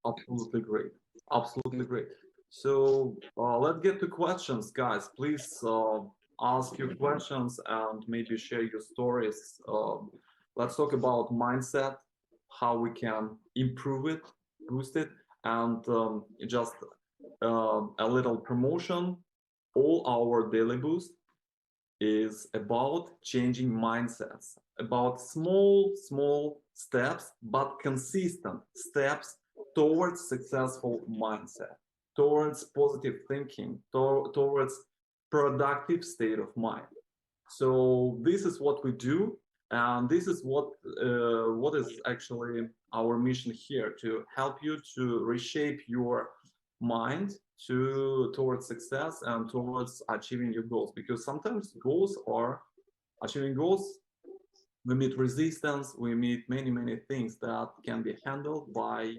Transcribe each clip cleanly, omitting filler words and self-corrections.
Absolutely great. Absolutely great. So let's get to questions, guys. Please ask your questions and maybe share your stories. Let's talk about mindset, how we can improve it, boost it, and just a little promotion. All our daily boost is about changing mindsets, about small steps, but consistent steps towards successful mindset, towards positive thinking, towards productive state of mind. So this is what we do, and this is what is actually our mission here, to help you to reshape your mind to towards success and towards achieving your goals. Because sometimes goals are achieving goals, we meet resistance, we meet many things that can be handled by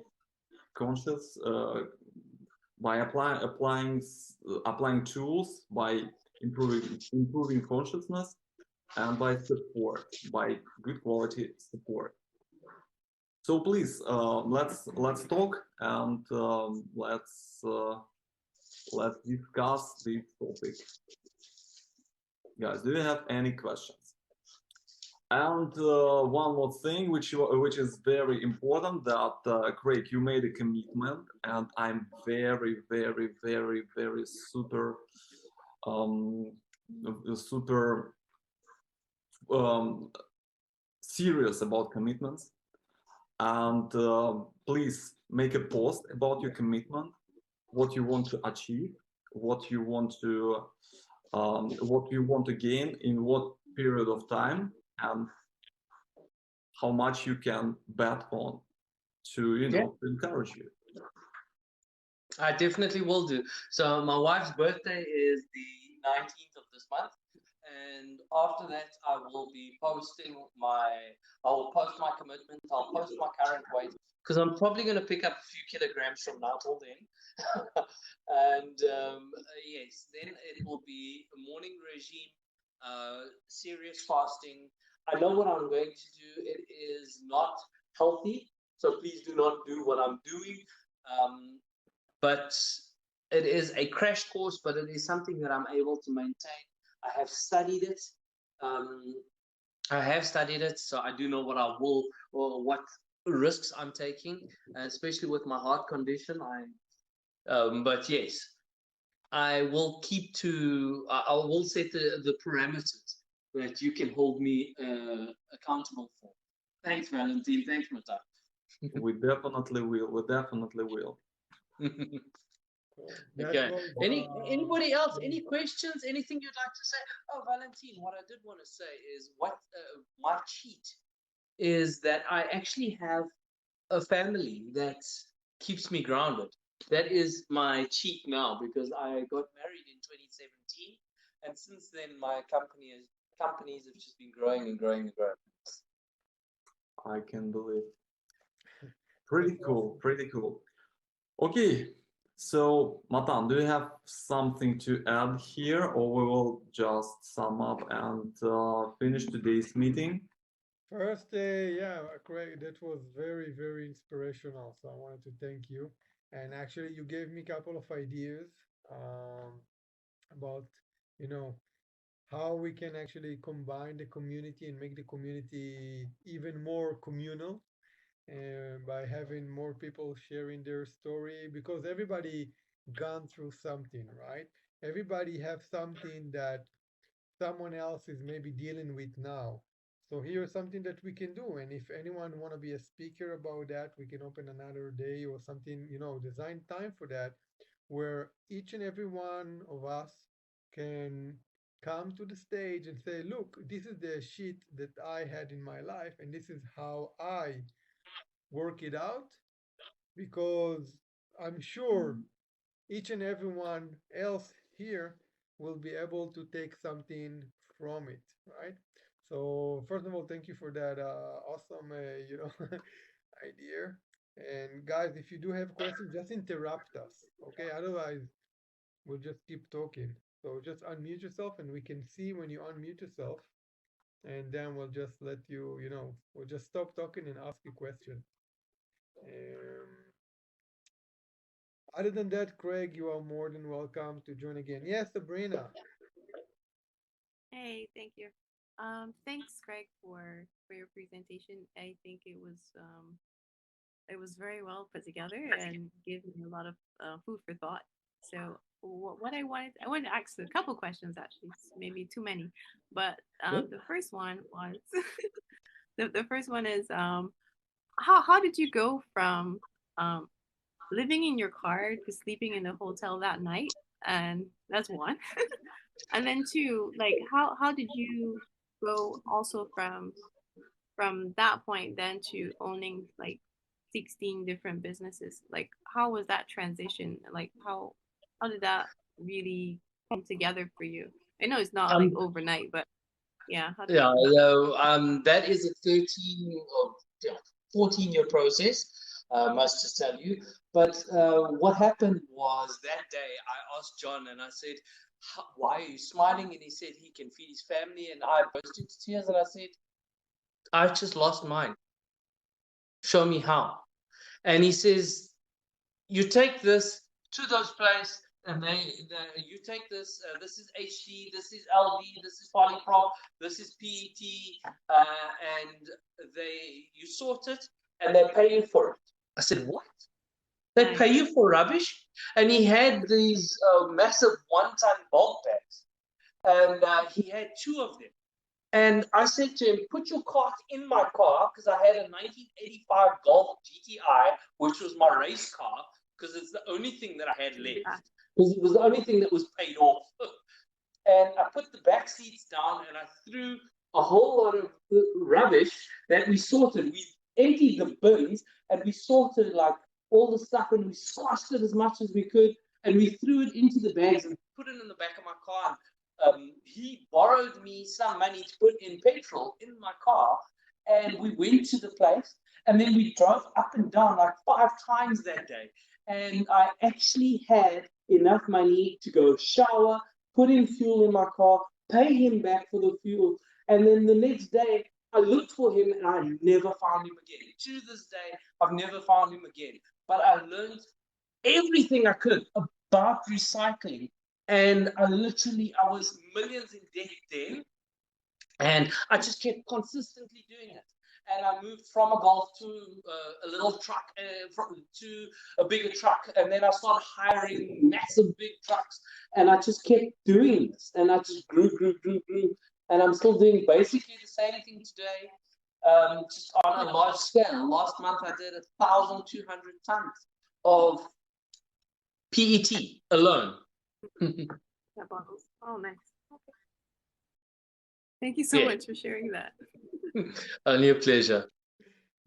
conscious by applying tools, by improving consciousness, and by support, by good quality support. So please, let's talk, and let's discuss this topic. Guys, do you have any questions? And one more thing, which is very important, that Craig, you made a commitment, and I'm very um, super um, serious about commitments. And please make a post about your commitment, what you want to achieve, what you want to gain in what period of time, and how much you can bet on to Yeah, to encourage you. I definitely will do. So my wife's birthday is the 19th of this month. And after that, I will post my commitment, I'll post my current weight, because I'm probably going to pick up a few kilograms from now till then. And yes, then it will be a morning regime, serious fasting. I know what I'm going to do. It is not healthy, so please do not do what I'm doing. Um, but it is a crash course, but it is something that I'm able to maintain. I have studied it. Um, I have studied it, so I do know what I will or what risks I'm taking, especially with my heart condition. But yes, I will keep to. I will set the parameters that you can hold me accountable for. Thanks, Valentine. Thanks, Mata. We definitely will. We definitely will. That Okay. was Anybody else? Any questions? Anything you'd like to say? Oh, Valentine, what I did want to say is what my cheat is that I actually have a family that keeps me grounded. That is my cheat now because I got married in 2017, and since then my companies have just been growing and growing and growing. I can believe. that's Pretty cool. awesome. Pretty cool. Okay. So, Matan, do you have something to add here, or we will just sum up and finish today's meeting? First, yeah, Craig, that was very inspirational. So I wanted to thank you. And actually, you gave me a couple of ideas um, about, you know, how we can actually combine the community and make the community even more communal by having more people sharing their story because everybody gone through something, right? Everybody have something that someone else is maybe dealing with now. So here's something that we can do. And if anyone want to be a speaker about that, we can open another day or something, design time for that, where each and every one of us can come to the stage and say, look, this is the shit that I had in my life, and this is how I work it out, because I'm sure each and everyone else here will be able to take something from it, right? So first of all, thank you for that awesome, idea. And guys, if you do have questions, just interrupt us, okay? Otherwise, we'll just keep talking. So just unmute yourself, and we can see when you unmute yourself, and then we'll just let you, we'll just stop talking and ask you question. Um, Other than that, Craig, you are more than welcome to join again. Yes, Sabrina. Hey, thank you. Thanks, Greg, for your presentation. I think it was very well put together and gave me a lot of food for thought. So what I wanted to ask a couple questions actually, maybe too many, but the first one was the first one is how did you go from um, living in your car to sleeping in a hotel that night? And that's one. And then two, like how did you go also from that point then to owning like 16 different businesses? Like how was that transition? Like how did that really come together for you? I know it's not like Um, overnight, but yeah, how did yeah, it that is a 13 or yeah, 14-year process, must just tell you. But what happened was that day I asked John and I said, why are you smiling? And he said he can feed his family. And I burst into tears and I said, I've just lost mine. Show me how. And he says, you take this to those places, and you take this. This is HD, this is LD, this is polyprop, this is PET, and you sort it, and they pay you for it. I said, what? They nice? pay you for rubbish? And he had these massive one-ton bulk bags, and he had two of them. And I said to him, put your cart in my car, because I had a 1985 Golf GTI, which was my race car, because it's the only thing that I had Yeah. left. Because it was the only thing that was paid off. And I put the back seats down and I threw a whole lot of rubbish that we sorted. We emptied the bins and we sorted like all the stuff and we squashed it as much as we could and we threw it into the bags and put it in the back of my car. He borrowed me some money to put in petrol in my car and we went to the place and then we drove up and down like 5 times that day. And I actually had enough money to go shower, put in fuel in my car, pay him back for the fuel. And then the next day, I looked for him and I never found him again. To this day, I've never found him again. But I learned everything I could about recycling. And I was millions in debt then. And I just kept consistently doing it. And I moved from a Golf to a little truck, to a bigger truck. And then I started hiring massive big trucks. And I just kept doing this. And I just grew. And I'm still doing basically the same thing today, just on a large scale. Last month I did 1,200 tons of PET alone. That bottles. Oh, nice. Okay. Thank you so Yeah. much for sharing that. Only a pleasure.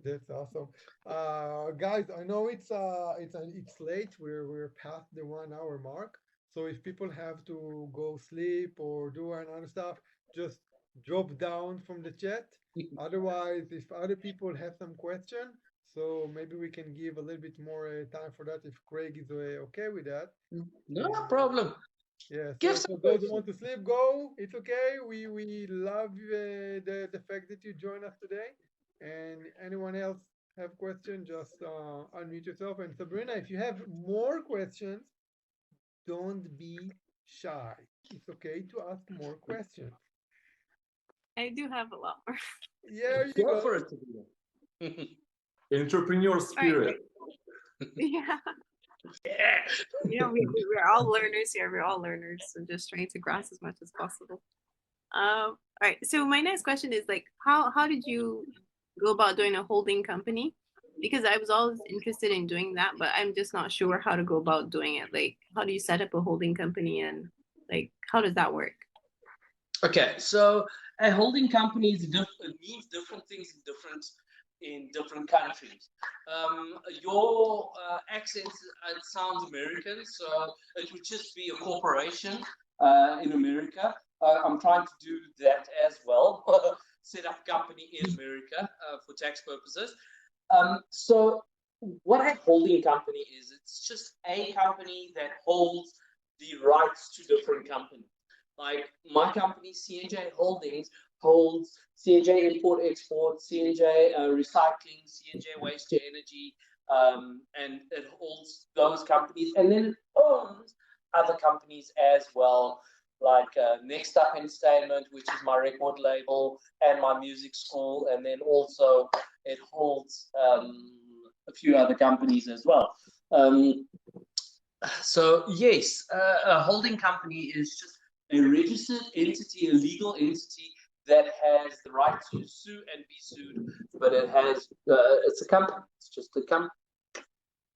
That's awesome. Guys, I know it's late. We're past the 1 hour mark. So if people have to go sleep or do another stuff, just drop down from the chat. Otherwise, if other people have some question, so maybe we can give a little bit more time for that if Craig is okay with that. No And problem. yeah, Give so some for those who questions. want to sleep, go. It's okay. We love the fact that you joined us today. And anyone else have questions, just unmute yourself. And Sabrina, if you have more questions, don't be shy. It's okay to ask more questions. I do have a lot more. There you Go go. for it, Sabrina. Entrepreneur All right. spirit. Yeah. Yeah. You know, we're all learners here. We're all learners. So just trying to grasp as much as possible. All right. So my next question is like, how did you go about doing a holding company? Because I was always interested in doing that, but I'm just not sure how to go about doing it. Like, how do you set up a holding company and like, how does that work? Okay, so a holding company means different things in different countries. Your accent it sounds American, so it would just be a corporation in America. I'm trying to do that as well. Set up a company in America for tax purposes. So what a holding company is, it's just a company that holds the rights to different companies. Like my company, CNJ Holdings, holds CNJ import export, CNJ recycling, CNJ waste to energy, and it holds those companies, and then it owns other companies as well, like Next Up Entertainment, which is my record label, and my music school, and then also it holds a few other companies as well. So yes, a holding company is just a registered entity, a legal entity that has the right to sue and be sued, but it has it's a company. It's just a company.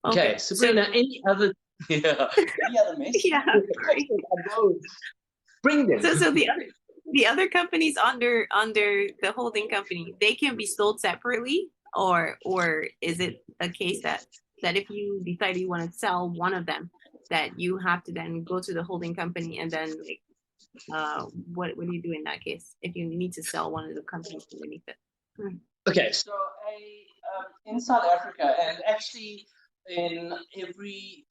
Okay, Sabrina, any other any other mess? Yeah. Bring them. So the other companies under the holding company, they can be sold separately, or is it a case that if you decide you want to sell one of them, that you have to then go to the holding company, and then like what do you do in that case if you need to sell one of the companies underneath it? Okay, so in South Africa, and actually in every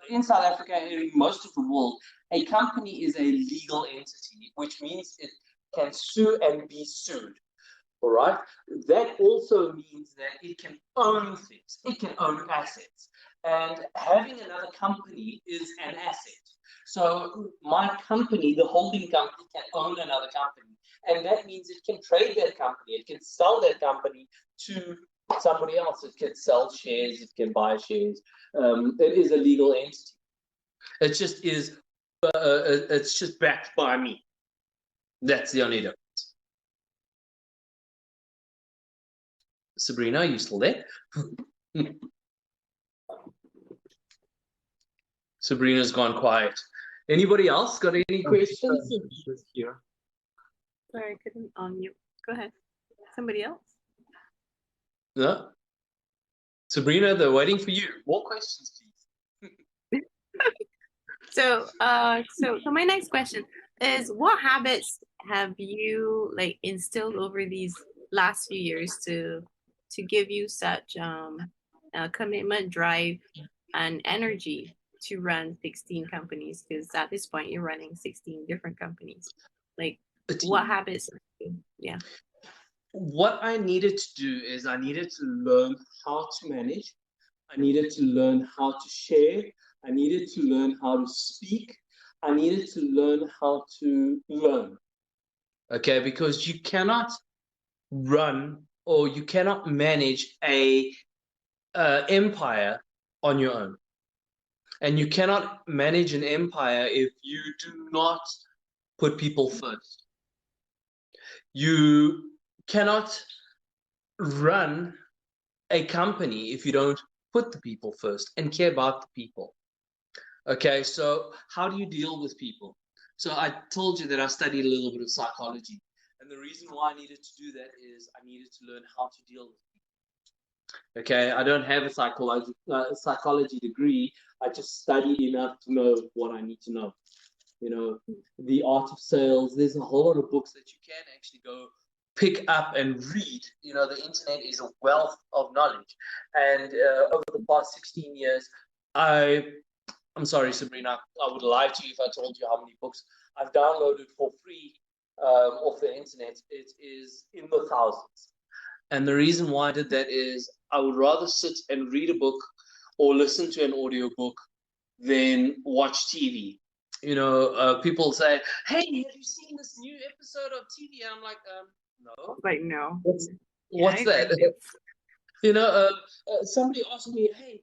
in South Africa and in most of the world, a company is a legal entity, which means it can sue and be sued. All right. That also means that it can own things. It can own assets, and having another company is an asset. So my company, the holding company, can own another company, and that means it can trade that company. It can sell that company to somebody else. It can sell shares. It can buy shares. It is a legal entity. It just is. It's just backed by me. That's the only difference. Sabrina, are you still there? Sabrina's gone quiet. Anybody else got any questions? She's here. Sorry, I couldn't unmute. Go ahead. Somebody else? No? Sabrina, they're waiting for you. More questions, please. So my next question is, what habits have you like instilled over these last few years to give you such commitment, drive, and energy to run 16 companies? Because at this point you're running 16 different companies. Like, what habits? Yeah. What I needed to do is I needed to learn how to manage. I needed to learn how to share. I needed to learn how to speak. I needed to learn how to learn. Okay, because you cannot run or you cannot manage a empire on your own. And you cannot manage an empire if you do not put people first. You cannot run a company if you don't put the people first and care about the people. Okay, so how do you deal with people? So I told you that I studied a little bit of psychology. And the reason why I needed to do that is I needed to learn how to deal with people. Okay, I don't have a psychology degree. I just studied enough to know what I need to know. You know, the art of sales. There's a whole lot of books that you can actually go pick up and read. You know, the internet is a wealth of knowledge. And over the past 16 years, I'm sorry, Sabrina, I would lie to you if I told you how many books I've downloaded for free off the internet. It is in the thousands. And the reason why I did that is I would rather sit and read a book or listen to an audiobook than watch TV. You know, people say, "Hey, have you seen this new episode of TV?" And I'm like, no. Like, no. What's that? You know, somebody asked me, "Hey,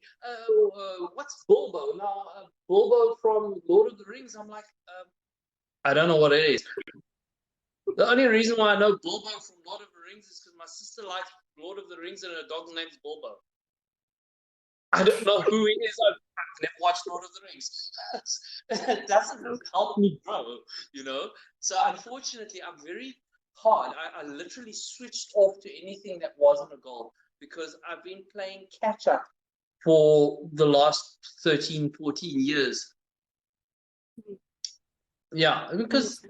what's Bilbo?" Now, Bilbo from Lord of the Rings. I'm like, I don't know what it is. The only reason why I know Bilbo from Lord of the Rings is because my sister likes Lord of the Rings and her dog's name is Bilbo. I don't know who he is. I've never watched Lord of the Rings. It doesn't help me grow, you know. So unfortunately, I'm very hard. I literally switched off to anything that wasn't a goal because I've been playing catch up for the last 13, 14 years. Yeah, because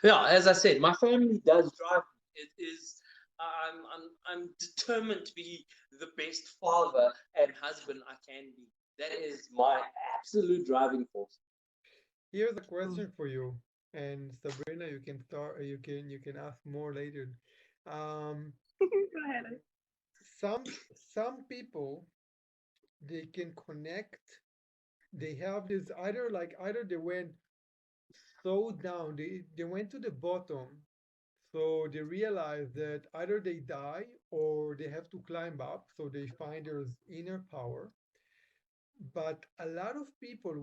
as I said, my family does drive me. It is. I'm determined to be the best father and husband I can be. That is my absolute driving force. Here's a question for you. And Sabrina, you can start. You can ask more later. Um, Go ahead. some people, they can connect. They have this either they went so down, they went to the bottom, so they realize that either they die or they have to climb up, so they find their inner power. But a lot of people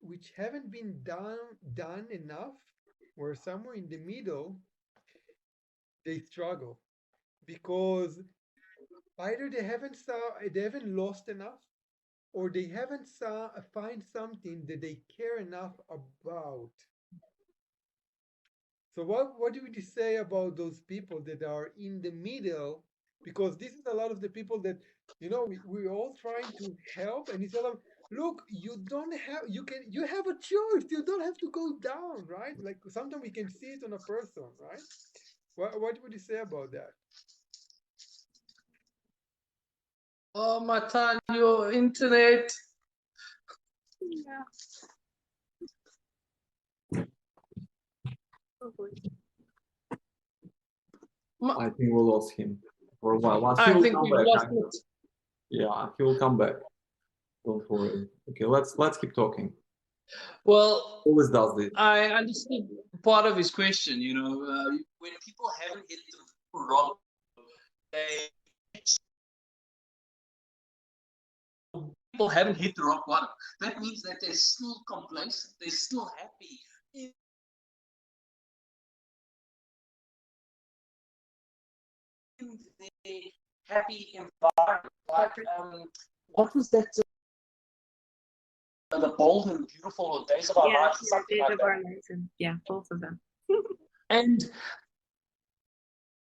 which haven't been done enough, were somewhere in the middle, they struggle because either they haven't lost enough, or they haven't find something that they care enough about. So what do you say about those people that are in the middle? Because this is a lot of the people that, we're all trying to help, and it's all of, look, you have a choice. You don't have to go down, right? Like sometimes we can see it on a person, right? What would you say about that? Oh, Matan, your internet. Yeah. Hopefully. I think we lost him for a while. But he I will think come we've back. lost it. Yeah, he will come back. Don't worry. Okay, let's keep talking. Well, Always does this. I understood part of his question. When people haven't hit the rock, they people haven't hit the rock bottom. That means that they're still complacent. They're still happy in their happy environment. Like, what was that? The bold and beautiful or days of our Yeah, lives, or something Days like of that. Our Lives, and yeah, both of them. And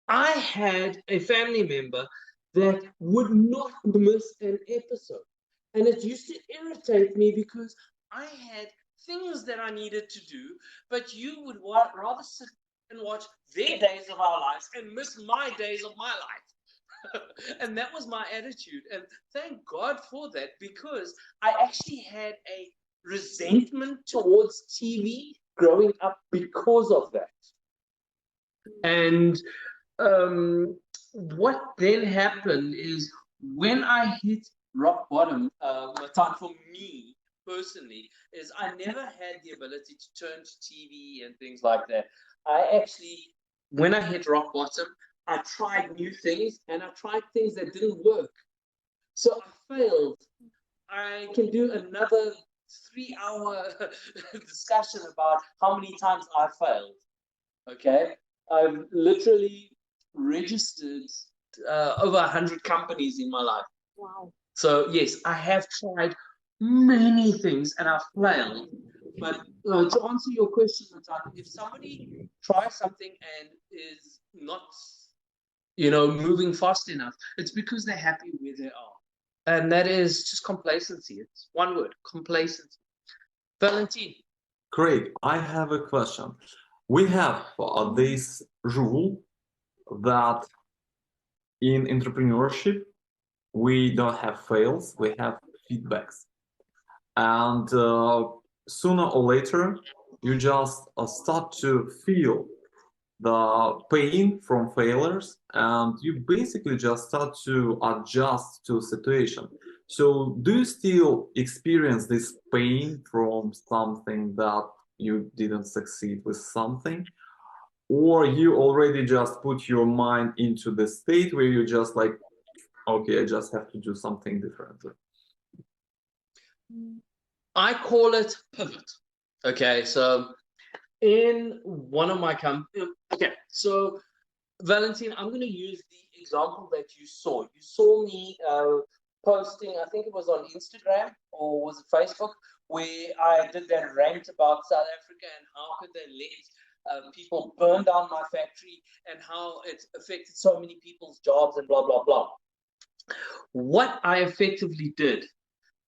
I had a family member that would not miss an episode. And it used to irritate me because I had things that I needed to do, but you would rather sit and watch their days of our lives and miss my days of my life. And that was my attitude. And thank God for that, because I actually had a resentment towards TV growing up because of that. And what then happened is, when I hit rock bottom, time for me personally, is I never had the ability to turn to TV and things like that. I actually, when I hit rock bottom, I tried new things, and I tried things that didn't work. So I failed. I can do another 3 hour discussion about how many times I failed. Okay, I've literally registered over 100 companies in my life. Wow. So yes, I have tried many things and I've failed. But to answer your question, Matan, if somebody tries something and is not, moving fast enough, it's because they're happy where they are, and that is just complacency. It's one word: complacency. Valentine. Great. I have a question. We have this rule that in entrepreneurship, we don't have fails, we have feedbacks. And sooner or later, you just start to feel the pain from failures, and you basically just start to adjust to situation. So do you still experience this pain from something that you didn't succeed with something, or you already just put your mind into the state where you just like, okay, I just have to do something differently? I call it pivot. Okay, so in one of my companies, okay, so Valentine, I'm going to use the example that you saw. You saw me posting, I think it was on Instagram or was it Facebook, where I did that rant about South Africa and how could they let people burn down my factory and how it affected so many people's jobs and blah, blah, blah. What I effectively did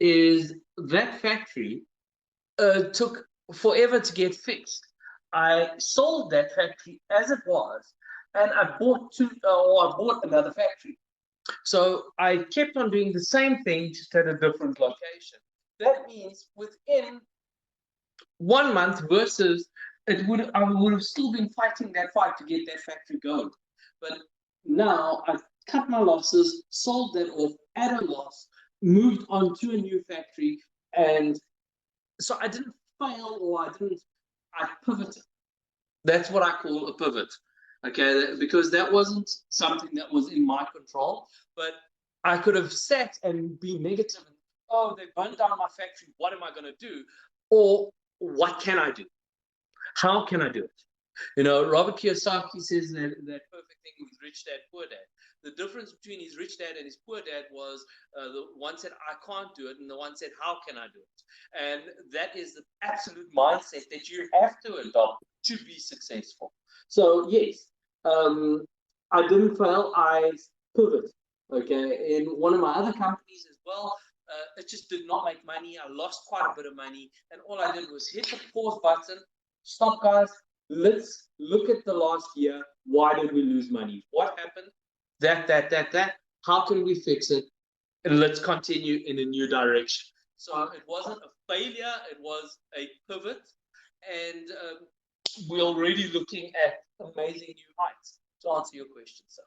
is, that factory took forever to get fixed. I sold that factory as it was, and I bought another factory. So I kept on doing the same thing, just at a different location. That means within 1 month versus I would have still been fighting that fight to get that factory going. But now I've cut my losses, sold that off at a loss, moved on to a new factory, and so I didn't fail or I pivoted. That's what I call a pivot. Okay, because that wasn't something that was in my control, but I could have sat and been negative and, oh, they burned down my factory. What am I going to do? Or what can I do? How can I do it? You know, Robert Kiyosaki says that perfect thing with Rich Dad, Poor Dad. The difference between his rich dad and his poor dad was the one said, I can't do it, and the one said, how can I do it? And that is the absolute mindset that you have to adopt to be successful. So, yes, I didn't fail, I pivoted. Okay, in one of my other companies as well, it just did not make money. I lost quite a bit of money, and all I did was hit the pause button. Stop, guys. Let's look at the last year. Why did we lose money? What happened? That. How can we fix it? And let's continue in a new direction. So it wasn't a failure, it was a pivot. And we're already looking at amazing new heights, to answer your question, sir.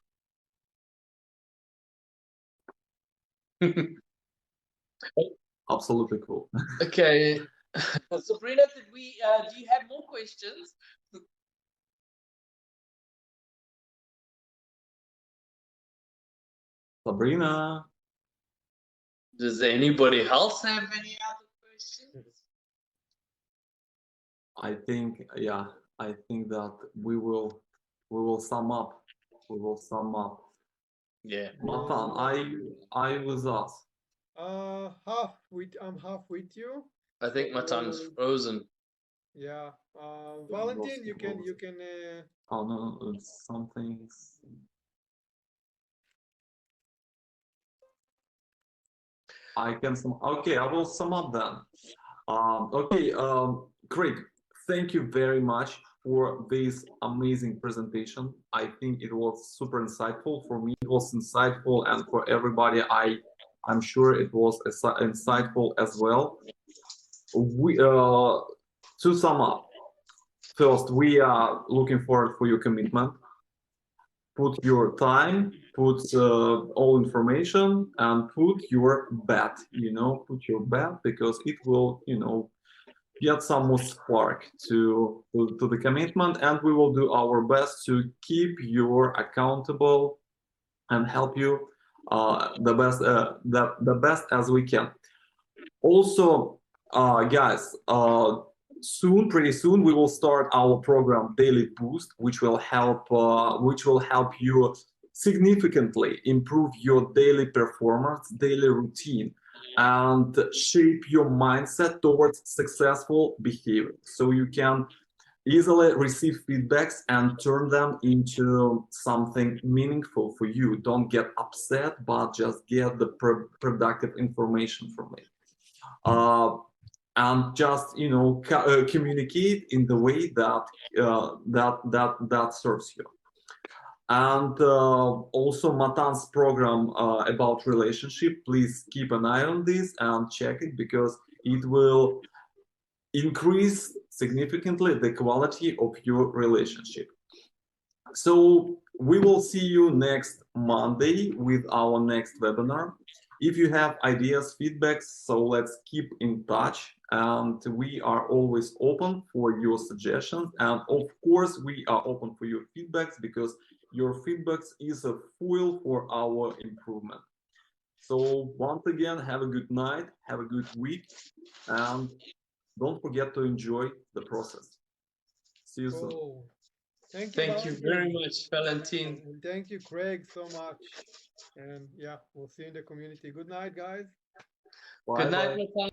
Absolutely cool. Okay. Sabrina, do you have more questions? Sabrina. Does anybody else have any other questions? I think that we will sum up. We will sum up. Yeah. Matan, I was asked. I'm half with you. I think my tongue's frozen. Yeah. Valentin, you can Oh no, it's something. I can sum. Okay, I will sum up then. Okay, Craig, thank you very much for this amazing presentation. I think it was super insightful. For me, it was insightful, and for everybody, I'm sure it was insightful as well. To sum up, first, we are looking forward for your commitment. Put your time, put all information, and put your bet. Put your bet, because it will, get some more spark to the commitment, and we will do our best to keep you accountable and help you the best as we can. Also, guys, pretty soon we will start our program Daily Boost, which will help you significantly improve your daily performance, daily routine, and shape your mindset towards successful behavior, so you can easily receive feedbacks and turn them into something meaningful for you. Don't get upset, but just get the productive information from it. And just communicate in the way that serves you. And also Matan's program about relationship, please keep an eye on this and check it, because it will increase significantly the quality of your relationship. So we will see you next Monday with our next webinar. If you have ideas, feedbacks, so let's keep in touch, and we are always open for your suggestions, and of course we are open for your feedbacks, because your feedbacks is a fuel for our improvement. So once again, have a good night, have a good week, and don't forget to enjoy the process. See you soon. Cool. Thank you, Thank you very much, Valentin. And thank you, Craig, so much. And yeah, we'll see you in the community. Good night, guys. Good night, Matan.